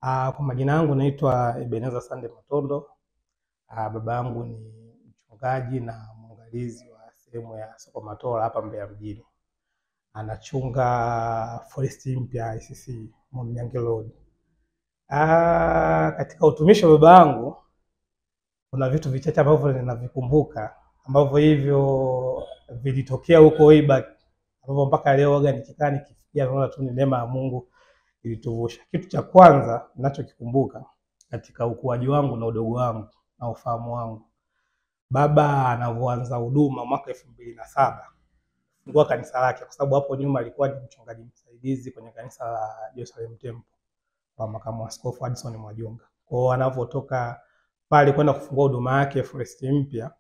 Kwa majina yangu naitwa Ebeneza Sande Matondo. Baba yangu ni mchungaji na mwangalizi wa sehemu ya Soko Matola hapa Mbeya mjini. Anachunga Forest mpya ICC Mwamnyange Road. Katika utumishi wa baba yangu kuna vitu vichache ambavyo ninavikumbuka ambavyo hivyo vilitokea huko way back, ambavyo mpaka leo nikikaa nikifikia naona tu ni neema ya Mungu ilituvusha. Kitu cha kwanza ninachokikumbuka katika ukuaji wangu na udogo wangu na ufahamu wangu, baba anavyoanza huduma mwaka 2007 fungua kanisa lake, kwa sababu hapo nyuma alikuwa ni mchungaji msaidizi kwenye kanisa la Jerusalem Temple kwa makamu askofu Addison Mwajunga. Kwa hiyo anavyotoka pale kwenda kufungua huduma yake Forest mpya,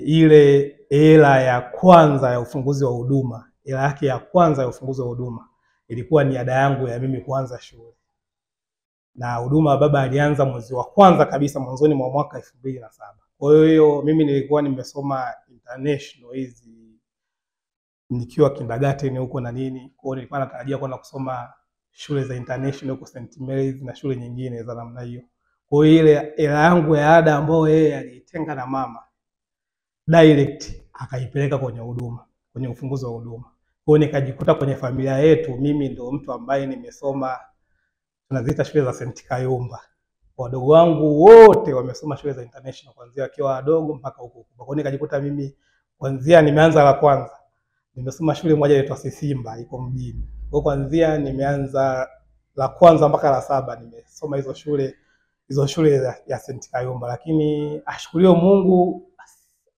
ile hela ya kwanza ya ufunguzi wa huduma, hela yake ya kwanza ya ufunguzi wa huduma ilikuwa ni ada yangu ya mimi kuanza shule. Na huduma baba alianza mwezi wa kwanza kabisa mwanzoni mwa mwaka 2007. Kwa hiyo mimi nilikuwa nimesoma international hizi nikiwa kindergarten huko na nini. Kwa hiyo nilikuwa natarajia kwenda kusoma shule za international huko St. Mary's na shule nyingine za namna hiyo. Kwa hiyo ile hela yangu ya ada ambayo yeye alitenga na mama direct akaipeleka kwenye huduma, kwenye ufunguzi wa huduma. Kwa hiyo nikajikuta kwenye familia yetu mimi ndio mtu ambaye nimesoma tunaziita shule za St. Kayumba. Wadogo wangu wote wamesoma shule za international kuanzia wakiwa wadogo mpaka huko. Kwa hiyo nikajikuta mimi kuanzia nimeanza la kwanza nimesoma shule moja inaitwa Sisimba iko mjini. Kwa hiyo kuanzia nimeanza la kwanza mpaka la 7 nimesoma hizo shule ya St. Kayumba, lakini ashukuriwe Mungu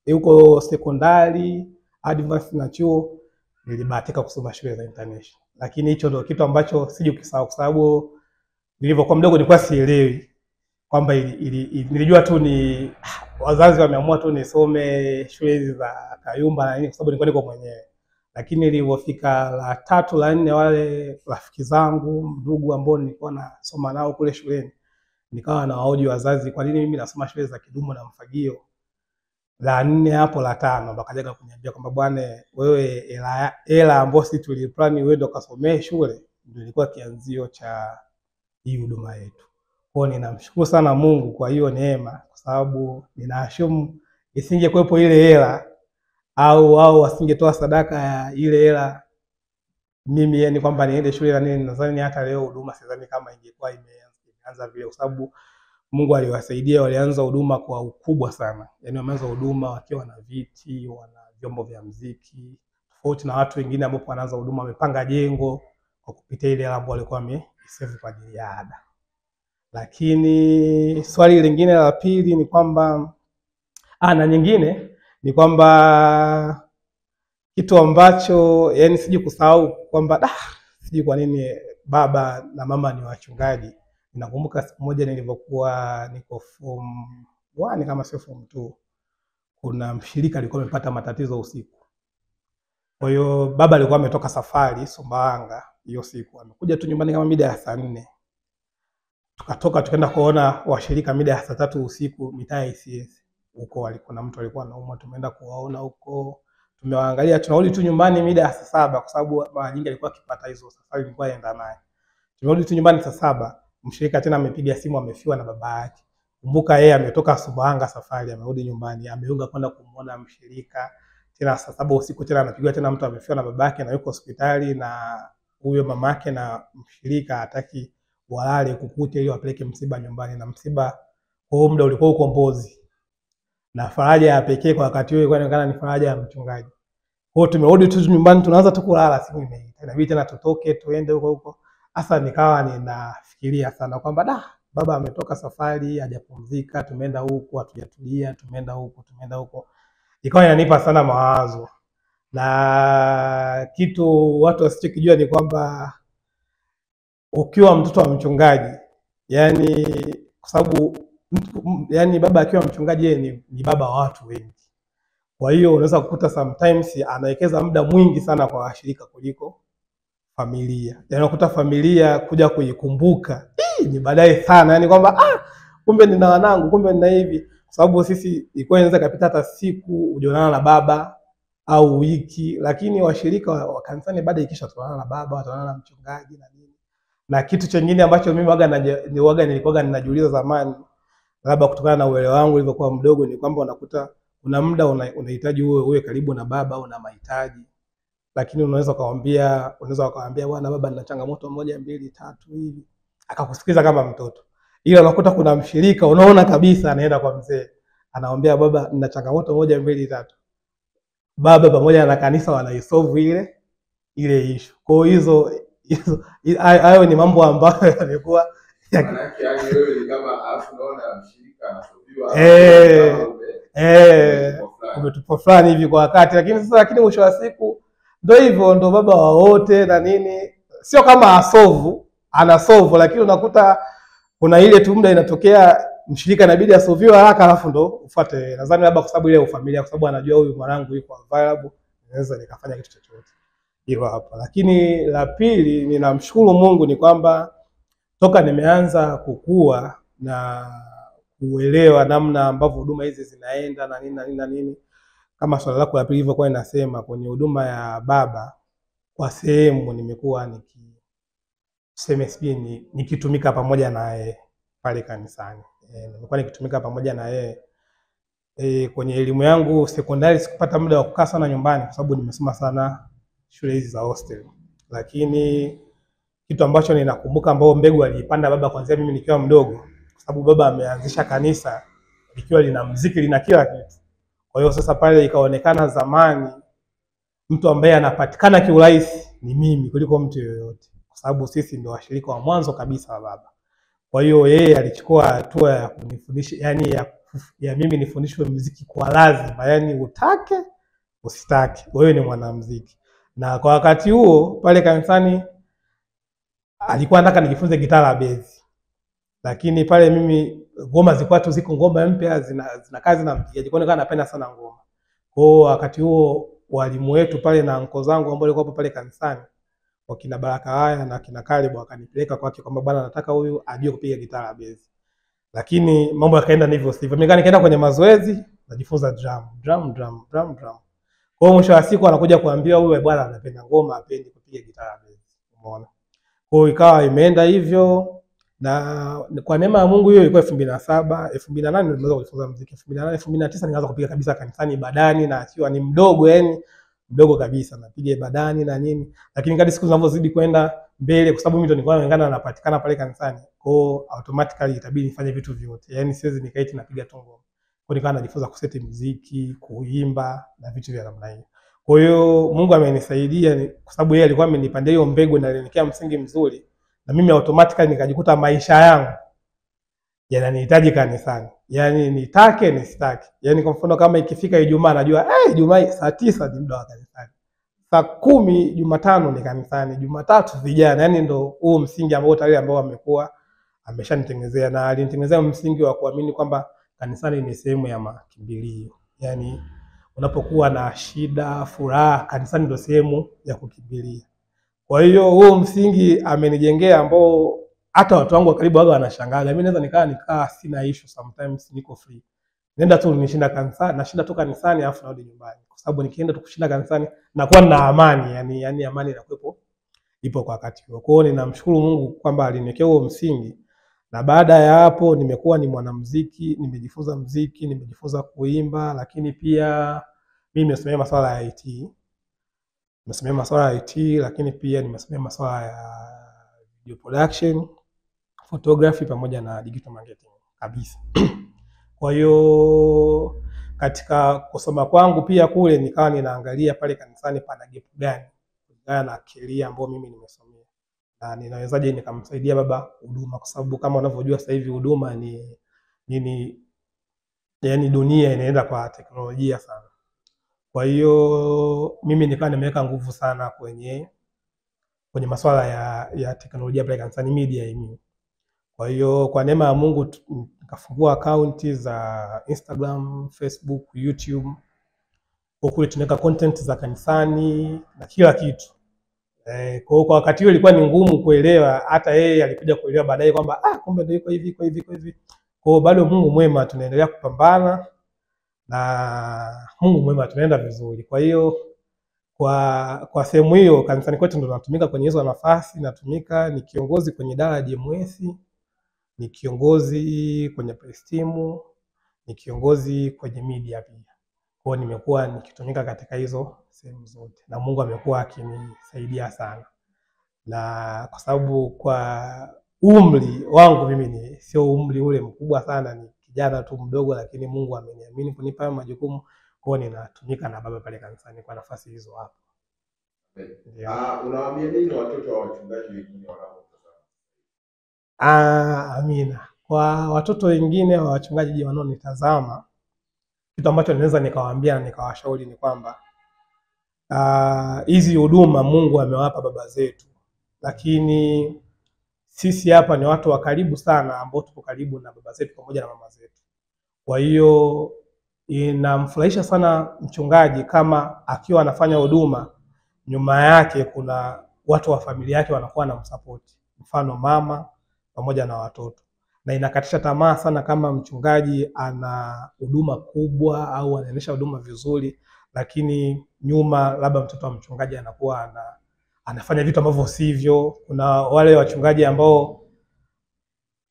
yuko sekondari advance na chuo nilibahatika kusoma shule za international. Lakini hicho ndio kitu ambacho sijukisahau, kwa sababu nilivyokuwa mdogo nilikuwa sielewi kwamba nilijua tu ni wazazi wameamua tu nisome shule za Kayumba na nini, kwa sababu nilikuwa niko mwenyewe. Lakini nilipofika la 3 la 4 wale rafiki zangu ndugu ambao nilikuwa nasoma nao kule shuleni, nikawa nawahoji wazazi kwa nini mimi nasoma shule za Kidumu na Mfagio. La 4 hapo la 5 bakajaga kuniambia kwamba bwana wewe hela ambayo sisi tuliplan wewe ndo kasomee shule ndio ilikuwa kianzio cha hii huduma yetu. Kwa hiyo ninamshukuru sana Mungu kwa hiyo neema, kwa sababu ninaashumu isingekuwepo ile hela au wasingetoa sadaka ya ile hela mimi yani kwamba niende shule na nini, nadhani hata leo huduma sidhani kama ingekuwa imeanza vile, kwa sababu Mungu aliwasaidia, walianza huduma kwa ukubwa sana. Yaani wameanza huduma wakiwa na viti, wana vyombo vya muziki, tofauti na watu wengine ambao wanaanza huduma wamepanga jengo kwa kupitia ile ambayo walikuwa wamesave kwa ajili ya ada. Lakini swali lingine la pili ni kwamba na nyingine ni kwamba kitu ambacho yani siji kusahau kwamba siji kwa nini baba na mama ni wachungaji. Nakumbuka siku moja nilipokuwa niko form 1 kama sio form 2, kuna mshirika alikuwa amepata matatizo usiku. Kwa hiyo baba alikuwa ametoka safari Sumbawanga hiyo siku, amekuja tu nyumbani kama mida ya saa 4. Tukatoka tukaenda kuona washirika mida ya saa 3 usiku mitaa ya ICS. Huko kuna mtu alikuwa anaumwa, tumeenda kuwaona huko. Tumewaangalia, tunarudi tu nyumbani mida ya saa 7 kwa sababu mara nyingi alikuwa akipata hizo safari ilikuwa inaenda naye. Tumerudi tu nyumbani saa 7, mshirika tena amepiga simu amefiwa na baba yake. Kumbuka yeye ametoka Sumbawanga safari, amerudi nyumbani, ameunga kwenda kumuona mshirika. Tena saa 7 usiku tena anapigiwa tena mtu amefiwa na baba yake na yuko hospitali, na huyo mama yake na mshirika hataki walale kukute ili wapeleke msiba nyumbani, na msiba kwa muda ulikuwa ukombozi. Na faraja ya pekee kwa wakati huo ilikuwa inaonekana ni faraja ya mchungaji. Kwa hiyo tumerudi tu nyumbani, tunaanza tu kulala, siku imeita. Inabidi tena tutoke tuende huko. Hasa nikawa ninafikiria sana kwamba baba ametoka safari hajapumzika, tumeenda huko hatujatulia, tumeenda huko. Ikawa inanipa sana mawazo. Na kitu watu wasichokijua ni kwamba ukiwa mtoto wa mchungaji, yani kwa sababu yani baba akiwa mchungaji yeye ni baba wa watu wengi. Kwa hiyo unaweza kukuta sometimes anawekeza muda mwingi sana kwa washirika kuliko familia. Yaani unakuta familia kuja kuikumbuka ni baadaye sana, yani kwamba kumbe nina wanangu, kumbe nina hivi. Kwa sababu sisi ilikuwa inaweza kapita hata siku hujaonana na baba au wiki, lakini washirika wa kanisani baada ikisha tunaona na baba, tunaona na mchungaji na nini. Na kitu chengine ambacho mimi nilikuwa ninajiuliza zamani, labda kutokana na uelewa wangu ulivyokuwa mdogo, ni kwamba unakuta kuna muda unahitaji uwe karibu na baba au na mahitaji, lakini unaweza ukamwambia bwana, baba nina changamoto 1 2 3 hivi, akakusikiza kama mtoto. Ila unakuta kuna mshirika unaona kabisa anaenda kwa mzee, anamwambia baba nina changamoto 1 2 3, baba pamoja na kanisa wanaisolve ile issue. Kwa hiyo hayo ni mambo ambayo yamekuwa maana yake wewe ni kama alafu unaona mshirika anasolviwa umetupa fulani hivi kwa wakati, lakini mwisho wa siku ndio hivyo, ndio baba wa wote na nini, sio kama anasolve, lakini unakuta kuna ile tu muda inatokea mshirika inabidi asolviwe haraka, alafu ndo ufuate. Nadhani labda kwa sababu ile ufamilia, kwa sababu anajua huyu mwanangu yuko available, naweza nikafanya kitu chochote hilo hapa. Lakini la pili, ninamshukuru Mungu ni kwamba toka nimeanza kukua na kuelewa namna ambavyo huduma hizi zinaenda na nini, kama swali lako la pili hivyo kwa inasema, kwenye huduma ya baba kwa sehemu nimekuwa nikitumika pamoja na yeye pale kanisani. Nimekuwa nikitumika pamoja na yeye. Kwenye elimu yangu sekondari sikupata muda wa kukaa sana nyumbani kwa sababu nimesoma sana shule hizi za hostel. Lakini kitu ambacho ninakumbuka ambao mbegu aliipanda baba kuanzia mimi nikiwa mdogo, kwa sababu baba ameanzisha kanisa likiwa lina muziki, lina kila kitu. Kwa hiyo sasa pale ikaonekana zamani mtu ambaye anapatikana kiurahisi ni mimi kuliko mtu yoyote, kwa sababu sisi ndio washirika wa mwanzo kabisa wa baba. Kwa hiyo yeye alichukua hatua ya kunifundisha, yani ya mimi nifundishwe muziki kwa lazima, yani utake usitake wewe ni mwanamuziki. Na kwa wakati huo pale kanisani alikuwa anataka nijifunze gitaa la bezi, lakini pale mimi ngoma zilikuwa tu ziko ngoma mpya zina kazi na mpigaji, kwa hiyo napenda sana ngoma. Kwa wakati huo walimu wetu pale na anko zangu ambao walikuwa pale kanisani, wakina Baraka haya na kina Karibu, wakanipeleka kwake kwamba bwana nataka huyu ajue kupiga gitaa la bezi. Lakini mambo yakaenda ndivyo sivyo. Mimi nikaenda kwenye mazoezi najifunza drum. Kwa mwisho wa siku anakuja kuambia huyu bwana anapenda ngoma, hapendi kupiga gitaa la bezi. Umeona? Kwa hiyo ikawa imeenda hivyo, na kwa neema ya Mungu hiyo ilikuwa 2007, 2008 ndio nimeanza kujifunza muziki. 2008, 2009 nikaanza kupiga kabisa kanisani ibadani, na akiwa ni mdogo, yani mdogo kabisa napiga ibadani na nini. Lakini kadri siku zinavyozidi kwenda mbele, kwa sababu mimi ndio nilikuwa naongana napatikana pale kanisani, kwa hiyo automatically itabidi nifanye vitu vyote. Yani siwezi nikaiti napiga tu ngoma. Kwa hiyo nikaanza najifunza kuseti muziki, kuimba na vitu vya namna hiyo. Kwa hiyo Mungu amenisaidia kwa sababu yeye alikuwa amenipandia hiyo mbegu na aliniwekea msingi mzuri, na mimi automatically nikajikuta maisha yangu yananihitaji kanisani. Yani nitake nisitake. Yani kwa mfano kama ikifika Ijumaa najua Ijumaa saa 9 ni muda wa kanisani. Saa 10 Jumatano ni kanisani, Jumatatu vijana. Yani ndo huo msingi ambao tayari ambao amekuwa ameshanitengenezea, na alinitengenezea msingi wa kuamini kwamba kanisani ni sehemu ya makimbilio. Yani unapokuwa na shida, furaha, kanisani ndio sehemu ya kukimbilia. Kwa hiyo huo msingi amenijengea ambao hata watu wangu wa karibu wao wanashangaa. Mimi naweza nikaa sina issue, sometimes niko free. Nenda tu nishinda kanisani, nashinda tu kanisani afu narudi nyumbani. Kwa sababu nikienda tu kushinda kanisani nakuwa na amani, yani amani inakuwepo ipo kwa wakati huo. Kwa hiyo ninamshukuru Mungu kwamba aliniwekea huo msingi. Na baada ya hapo nimekuwa ni mwanamuziki, nimejifunza muziki, nimejifunza kuimba, lakini pia mimi nimesomea masuala ya IT. Nimesomea masuala ya IT, lakini pia nimesomea masuala ya video production, photography pamoja na digital marketing kabisa. Kwa hiyo katika kusoma kwangu pia kule nikawa ninaangalia pale kanisani pana gap gani kulingana na career ambayo mimi nimesomea, na ninawezaje nikamsaidia baba huduma, kwa sababu kama unavyojua sasa hivi huduma ni nini, yani dunia inaenda kwa teknolojia sana. Kwa hiyo mimi nikawa nimeweka nguvu sana kwenye masuala ya teknolojia pale kanisani, media yenyewe. Kwa hiyo kwa neema ya Mungu nikafungua akaunti za Instagram, Facebook, YouTube. Kule tunaweka content za kanisani na kila kitu. Kwa wakati huo ilikuwa ni ngumu kuelewa, hata yeye alikuja kuelewa baadaye kwamba kumbe ndio iko hivi. Kwa hiyo bado Mungu mwema, tunaendelea kupambana na Mungu mwema, tunaenda vizuri. Kwa hiyo kwa sehemu hiyo kanisani kwetu ndo natumika kwenye hizo nafasi. Natumika ni kiongozi kwenye idara ya JMS, ni kiongozi kwenye press team, ni kiongozi kwenye media pia. Kwa hiyo nimekuwa nikitumika katika hizo sehemu zote na Mungu amekuwa akinisaidia sana. Na kwa sababu kwa umri wangu mimi sio umri ule mkubwa sana, ni kijana tu mdogo, lakini Mungu ameniamini kunipa majukumu. Kwa hiyo ninatumika na baba pale kanisani kwa nafasi hizo hapo. Unawaambia nini watoto wa wachungaji wengine wanaotazama? Amina. Kwa watoto wengine wa wachungaji wanaonitazama, kitu ambacho naweza nikawaambia na nikawashauri ni kwamba hizi huduma Mungu amewapa baba zetu, lakini sisi hapa ni watu wa karibu sana ambao tuko karibu na baba zetu pamoja na mama zetu. Kwa hiyo inamfurahisha sana mchungaji kama akiwa anafanya huduma, nyuma yake kuna watu wa familia yake wanakuwa na msapoti, mfano mama pamoja na watoto. Na inakatisha tamaa sana kama mchungaji ana huduma kubwa au anaendesha huduma vizuri, lakini nyuma labda mtoto wa mchungaji anakuwa anafanya vitu ambavyo sivyo. Kuna wale wachungaji ambao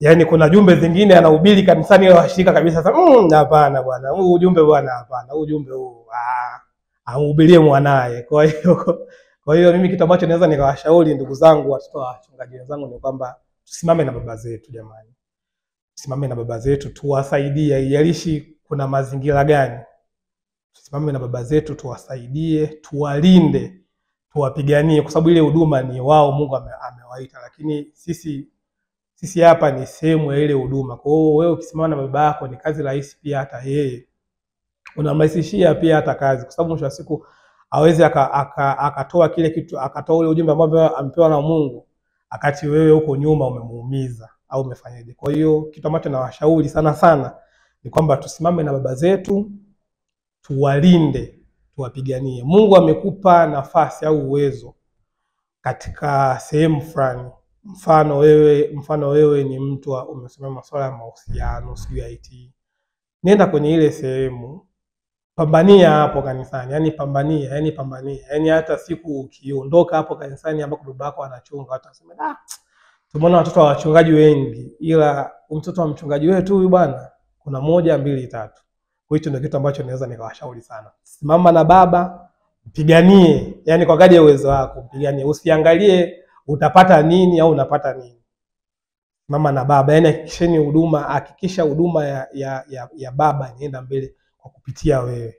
yani kuna jumbe zingine anahubiri kanisani ile washirika kabisa, sasa hapana bwana, huu ujumbe bwana, hapana, huu ujumbe huu ahubirie mwanae. Kwa hiyo mimi kitu ambacho naweza nikawashauri ndugu zangu watoto wa wachungaji wenzangu ni kwamba tusimame na baba zetu jamani. Tusimame na baba zetu, tuwasaidie, haijalishi kuna mazingira gani. Tusimame na baba zetu, tuwasaidie, tuwalinde, tuwapiganie, kwa sababu ile huduma ni wao Mungu amewaita, lakini sisi hapa ni sehemu ya ile huduma. Kwa hiyo wewe ukisimama na baba yako ni kazi rahisi pia hata yeye. Unamrahisishia pia hata kazi, kwa sababu mwisho wa siku hawezi akatoa kile kitu, akatoa ule ujumbe ambao amepewa na Mungu akati wewe huko nyuma umemuumiza au umefanyaje. Kwa hiyo kitu ambacho nawashauri sana ni kwamba tusimame na baba zetu, tuwalinde, tuwapiganie. Mungu amekupa nafasi au uwezo katika sehemu fulani. Mfano wewe ni mtu umesomea masuala ya mahusiano, sio IT. Nenda kwenye ile sehemu, pambania hapo kanisani, yani pambania. Yani hata siku ukiondoka hapo kanisani ambako baba yako anachunga, watasema tumeona watoto wa wachungaji wengi, ila mtoto wa mchungaji wetu huyu bwana kuna 1 2 3. Kwa hiyo ndio kitu ambacho naweza nikawashauri sana. Simama na baba, mpiganie, yani kwa kadri ya uwezo wako mpiganie. Usiangalie utapata nini au unapata nini. Simama na baba, yani hakikisha huduma ya baba inaenda mbele kwa kupitia wewe.